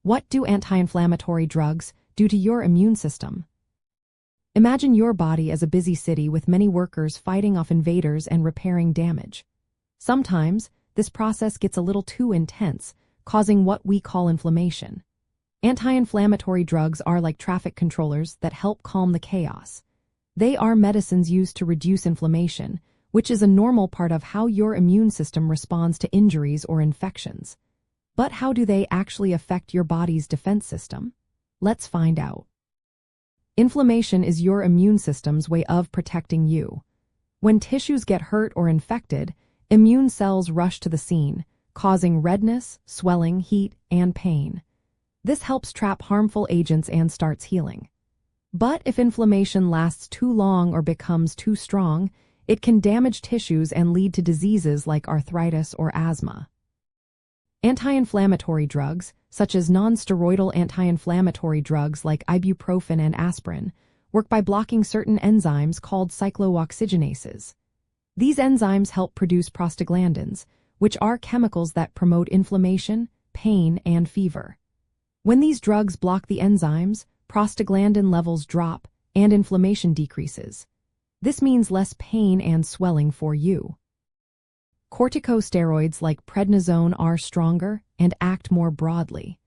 What do anti-inflammatory drugs do to your immune system? Imagine your body as a busy city with many workers fighting off invaders and repairing damage. Sometimes, this process gets a little too intense, causing what we call inflammation. Anti-inflammatory drugs are like traffic controllers that help calm the chaos. They are medicines used to reduce inflammation, which is a normal part of how your immune system responds to injuries or infections. But how do they actually affect your body's defense system? Let's find out. Inflammation is your immune system's way of protecting you. When tissues get hurt or infected, immune cells rush to the scene, causing redness, swelling, heat, and pain. This helps trap harmful agents and starts healing. But if inflammation lasts too long or becomes too strong, it can damage tissues and lead to diseases like arthritis or asthma. Anti-inflammatory drugs, such as non-steroidal anti-inflammatory drugs like Ibuprofen and Aspirin, work by blocking certain enzymes called cyclooxygenases. These enzymes help produce prostaglandins, which are chemicals that promote inflammation, pain, and fever. When these drugs block the enzymes, prostaglandin levels drop and inflammation decreases. This means less pain and swelling for you. Corticosteroids like prednisone are stronger and act more broadly.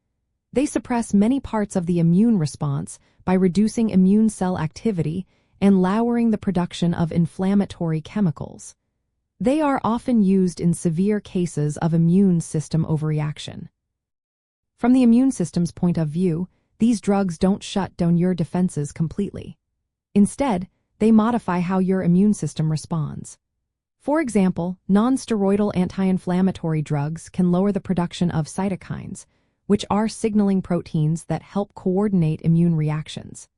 They suppress many parts of the immune response by reducing immune cell activity and lowering the production of inflammatory chemicals. They are often used in severe cases of immune system overreaction. From the immune system's point of view, these drugs don't shut down your defenses completely. Instead, they modify how your immune system responds. For example, non-steroidal anti-inflammatory drugs can lower the production of cytokines, which are signaling proteins that help coordinate immune reactions.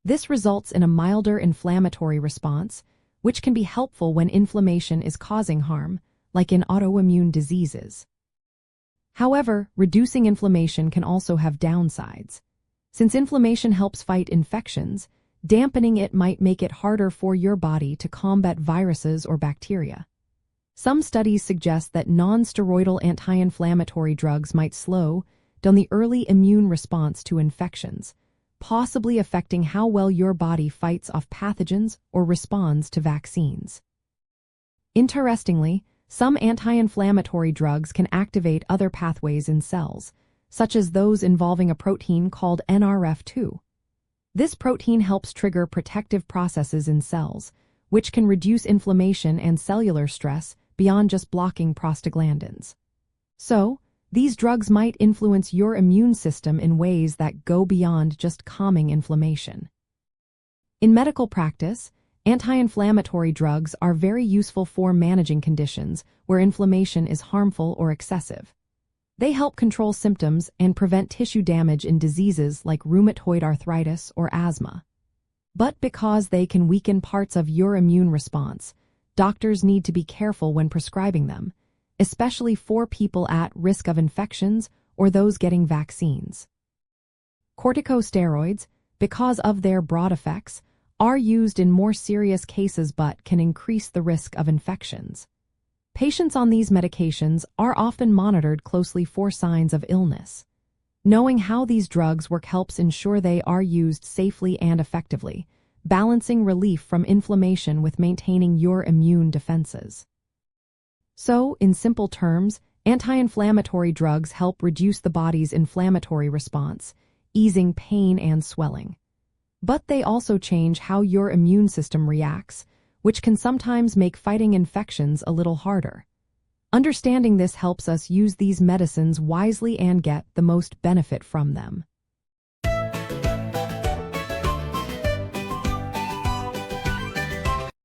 This results in a milder inflammatory response, which can be helpful when inflammation is causing harm, like in autoimmune diseases. However, reducing inflammation can also have downsides. Since inflammation helps fight infections, dampening it might make it harder for your body to combat viruses or bacteria. Some studies suggest that non-steroidal anti-inflammatory drugs might slow down the early immune response to infections, possibly affecting how well your body fights off pathogens or responds to vaccines. Interestingly, some anti-inflammatory drugs can activate other pathways in cells, such as those involving a protein called NRF2. This protein helps trigger protective processes in cells, which can reduce inflammation and cellular stress beyond just blocking prostaglandins. So, these drugs might influence your immune system in ways that go beyond just calming inflammation. In medical practice, anti-inflammatory drugs are very useful for managing conditions where inflammation is harmful or excessive. They help control symptoms and prevent tissue damage in diseases like rheumatoid arthritis or asthma. But because they can weaken parts of your immune response, doctors need to be careful when prescribing them, especially for people at risk of infections or those getting vaccines. Corticosteroids, because of their broad effects, are used in more serious cases but can increase the risk of infections. Patients on these medications are often monitored closely for signs of illness. Knowing how these drugs work helps ensure they are used safely and effectively, balancing relief from inflammation with maintaining your immune defenses. So, in simple terms, anti-inflammatory drugs help reduce the body's inflammatory response, easing pain and swelling. But they also change how your immune system reacts, which can sometimes make fighting infections a little harder. Understanding this helps us use these medicines wisely and get the most benefit from them.